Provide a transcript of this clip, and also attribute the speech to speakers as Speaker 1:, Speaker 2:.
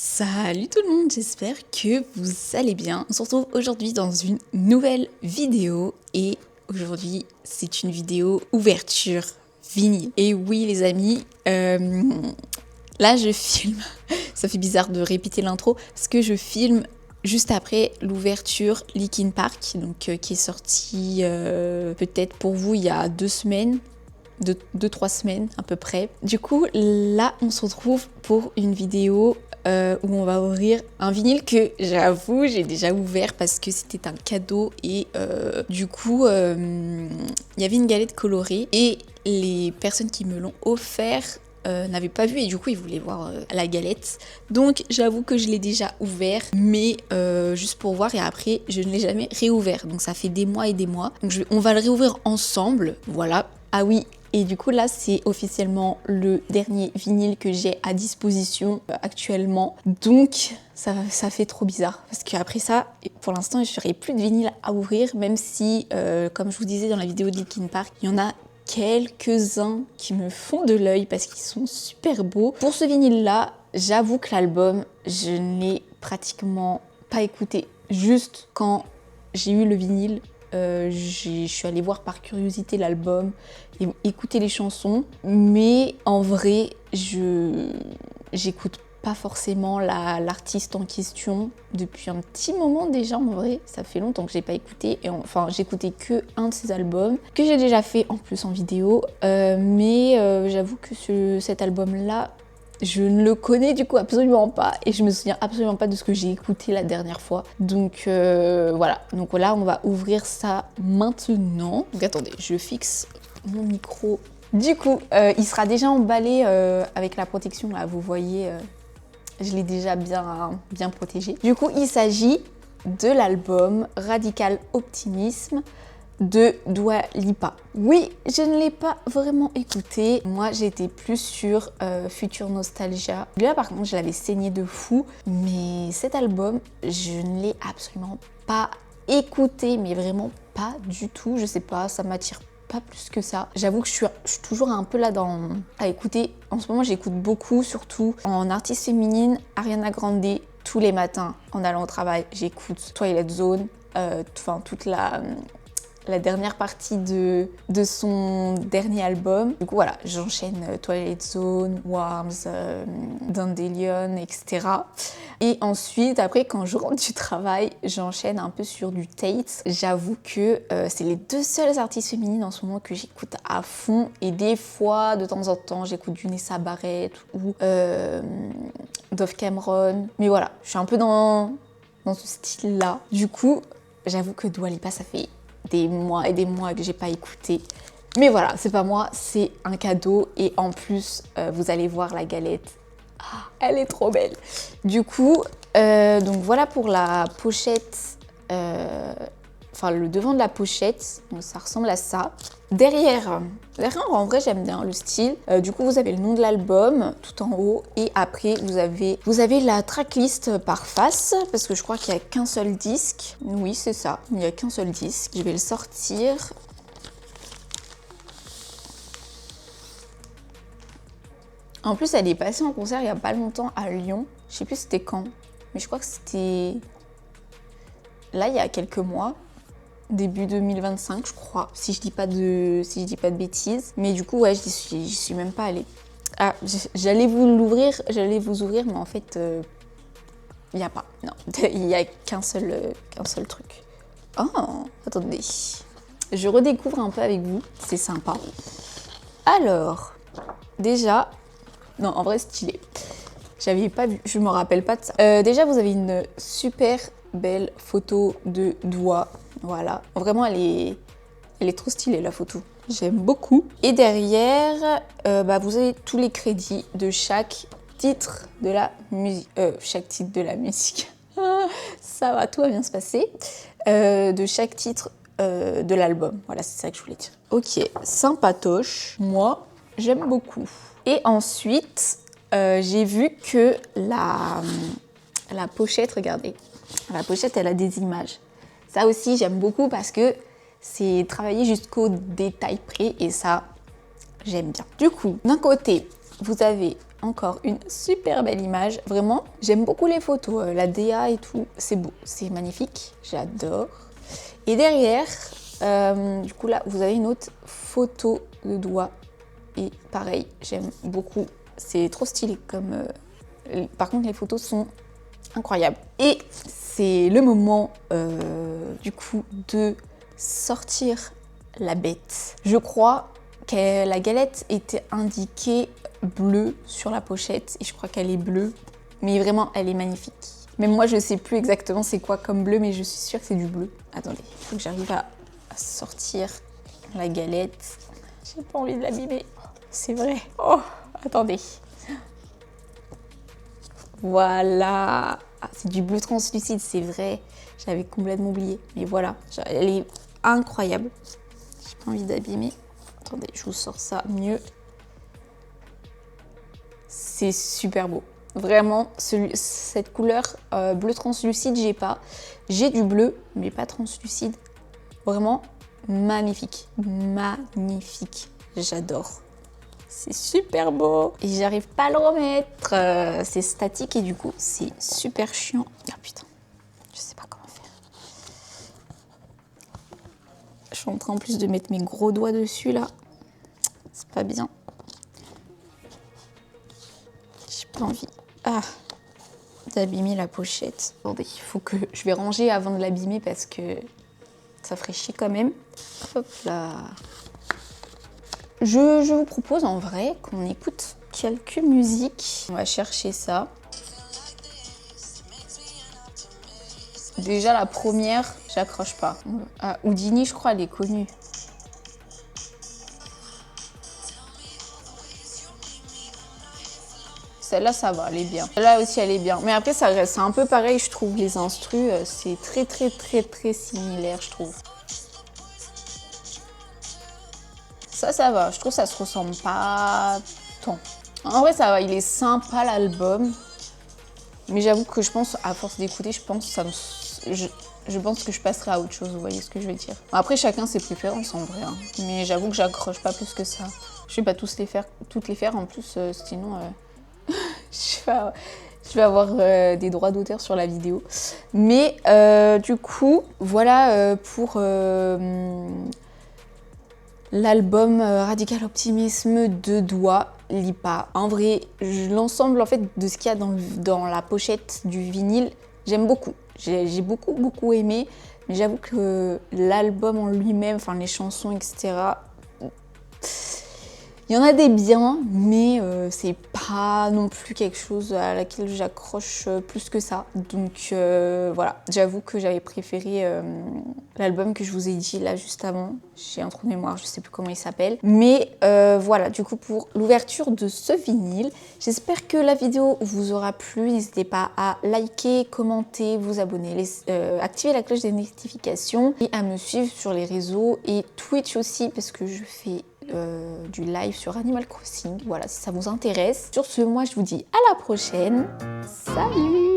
Speaker 1: Salut tout le monde, j'espère que vous allez bien. On se retrouve aujourd'hui dans une nouvelle vidéo et aujourd'hui c'est une vidéo ouverture vinyle. Et oui les amis, là je filme, ça fait bizarre de répéter l'intro parce que je filme juste après l'ouverture Linkin Park, donc qui est sortie peut-être pour vous il y a 2 semaines. 2-3 semaines à peu près. Du coup, là, on se retrouve pour une vidéo où on va ouvrir un vinyle que j'avoue, j'ai déjà ouvert parce que c'était un cadeau et du coup, il y avait une galette colorée et les personnes qui me l'ont offert n'avaient pas vu et du coup, ils voulaient voir la galette. Donc, j'avoue que je l'ai déjà ouvert, mais juste pour voir et après, je ne l'ai jamais réouvert. Donc, ça fait des mois et des mois. Donc, on va le réouvrir ensemble. Voilà. Ah oui, et du coup là c'est officiellement le dernier vinyle que j'ai à disposition actuellement. Donc ça fait trop bizarre parce qu'après ça, pour l'instant je n'aurai plus de vinyle à ouvrir, même si comme je vous disais dans la vidéo de Linkin Park, il y en a quelques-uns qui me font de l'œil parce qu'ils sont super beaux. Pour ce vinyle là, j'avoue que l'album, je ne l'ai pratiquement pas écouté. Juste quand j'ai eu le vinyle, je suis allée voir par curiosité l'album et écouter les chansons, mais en vrai j'écoute pas forcément l'artiste en question depuis un petit moment déjà. En vrai ça fait longtemps que j'ai pas écouté et enfin j'écoutais que un de ses albums que j'ai déjà fait en plus en vidéo, mais j'avoue que cet album là je ne le connais du coup absolument pas et je me souviens absolument pas de ce que j'ai écouté la dernière fois. Donc voilà, donc là on va ouvrir ça maintenant. Donc attendez, je fixe mon micro. Du coup, il sera déjà emballé avec la protection là, vous voyez, je l'ai déjà bien protégé. Du coup, il s'agit de l'album Radical Optimism de Dua Lipa. Oui, je ne l'ai pas vraiment écouté. Moi, j'étais plus sur Future Nostalgia. Là, par contre, je l'avais saigné de fou. Mais cet album, je ne l'ai absolument pas écouté. Mais vraiment pas du tout. Je sais pas, ça m'attire pas plus que ça. J'avoue que je suis toujours un peu là à écouter. En ce moment, j'écoute beaucoup, surtout en artiste féminine, Ariana Grande. Tous les matins, en allant au travail, j'écoute Twilight Zone. Enfin, toute la dernière partie de son dernier album. Du coup voilà, j'enchaîne Twilight Zone, Worms, Dandelion, etc. Et ensuite, après quand je rentre du travail, j'enchaîne un peu sur du Tate. J'avoue que c'est les 2 seules artistes féminines en ce moment que j'écoute à fond. Et des fois, de temps en temps, j'écoute du Nessa Barrett ou Dove Cameron. Mais voilà, je suis un peu dans ce style-là. Du coup, j'avoue que Dua Lipa, ça fait des mois et des mois que j'ai pas écouté. Mais voilà, c'est pas moi, c'est un cadeau. Et en plus, vous allez voir la galette. Ah, elle est trop belle. Du coup, donc voilà pour la pochette. Enfin, le devant de la pochette. Donc, ça ressemble à ça. Derrière, en vrai, j'aime bien le style. Du coup, vous avez le nom de l'album tout en haut. Et après, vous avez la tracklist par face. Parce que je crois qu'il n'y a qu'un seul disque. Oui, c'est ça. Il n'y a qu'un seul disque. Je vais le sortir. En plus, elle est passée en concert il n'y a pas longtemps à Lyon. Je sais plus c'était quand. Mais je crois que c'était là, il y a quelques mois. Début 2025 je crois, si je dis pas de bêtises. Mais du coup ouais, j'y suis même pas allée. Ah, j'allais vous ouvrir, mais en fait il n'y a pas, non, il n'y a qu'un seul truc. Oh, attendez, je redécouvre un peu avec vous, c'est sympa. Alors, déjà, non en vrai stylé, j'avais pas vu, je me rappelle pas de ça. Déjà vous avez une super belle photo de Dua. Voilà, vraiment elle est trop stylée la photo, j'aime beaucoup. Et derrière, vous avez tous les crédits de chaque titre de la musique. Ça va, tout va bien se passer. De chaque titre de l'album, voilà, c'est ça que je voulais dire. Ok, sympatoche, moi j'aime beaucoup. Et ensuite, j'ai vu que la pochette, regardez, la pochette elle a des images. Ça aussi, j'aime beaucoup parce que c'est travaillé jusqu'au détail près et ça, j'aime bien. Du coup, d'un côté, vous avez encore une super belle image. Vraiment, j'aime beaucoup les photos. La DA et tout, c'est beau, c'est magnifique. J'adore. Et derrière, du coup là, vous avez une autre photo de doigt. Et pareil, j'aime beaucoup. C'est trop stylé comme... Par contre, les photos sont incroyables. Et c'est le moment, du coup, de sortir la bête. Je crois que la galette était indiquée bleue sur la pochette. Et je crois qu'elle est bleue. Mais vraiment, elle est magnifique. Même moi, je sais plus exactement c'est quoi comme bleu, mais je suis sûre que c'est du bleu. Attendez, il faut que j'arrive à sortir la galette. J'ai pas envie de l'abîmer. C'est vrai. Oh, attendez. Voilà. Ah, c'est du bleu translucide, c'est vrai. J'avais complètement oublié. Mais voilà, elle est incroyable. J'ai pas envie d'abîmer. Attendez, je vous sors ça mieux. C'est super beau. Vraiment, cette couleur bleu translucide, j'ai pas. J'ai du bleu, mais pas translucide. Vraiment magnifique. Magnifique. J'adore. C'est super beau. Et j'arrive pas à le remettre. C'est statique et du coup, c'est super chiant. Ah putain, je sais pas comment faire. Je suis en train en plus de mettre mes gros doigts dessus là. C'est pas bien. J'ai pas envie. Ah, d'abîmer la pochette. Attendez, il faut que je vais ranger avant de l'abîmer parce que ça ferait chier quand même. Hop là. Je vous propose en vrai qu'on écoute quelques musiques. On va chercher ça. Déjà la première, j'accroche pas. Ah, Houdini, je crois, elle est connue. Celle-là, ça va, elle est bien. Celle-là aussi, elle est bien. Mais après, ça reste, c'est un peu pareil, je trouve. Les instrus, c'est très similaire, je trouve. Ça va. Je trouve que ça se ressemble pas tant. En vrai, ça va. Il est sympa, l'album. Mais j'avoue que je pense, à force d'écouter, je pense que je passerai à autre chose, vous voyez ce que je veux dire. Après, chacun ses préférences, en vrai. Hein. Mais j'avoue que j'accroche pas plus que ça. Je vais pas toutes les faire. En plus, sinon... je vais avoir des droits d'auteur sur la vidéo. Mais du coup, voilà pour l'album Radical Optimisme de Doigt Lipa. En vrai, l'ensemble en fait de ce qu'il y a dans la pochette du vinyle, j'aime beaucoup. J'ai beaucoup aimé. Mais j'avoue que l'album en lui-même, enfin les chansons, etc. Il y en a des biens, mais c'est pas non plus quelque chose à laquelle j'accroche plus que ça. Donc voilà, j'avoue que j'avais préféré l'album que je vous ai dit là juste avant. J'ai un trou de mémoire, je sais plus comment il s'appelle. Mais voilà, du coup pour l'ouverture de ce vinyle, j'espère que la vidéo vous aura plu. N'hésitez pas à liker, commenter, vous abonner, activer la cloche des notifications et à me suivre sur les réseaux et Twitch aussi parce que je fais du live sur Animal Crossing, voilà si ça vous intéresse. Sur ce, moi je vous dis à la prochaine, salut!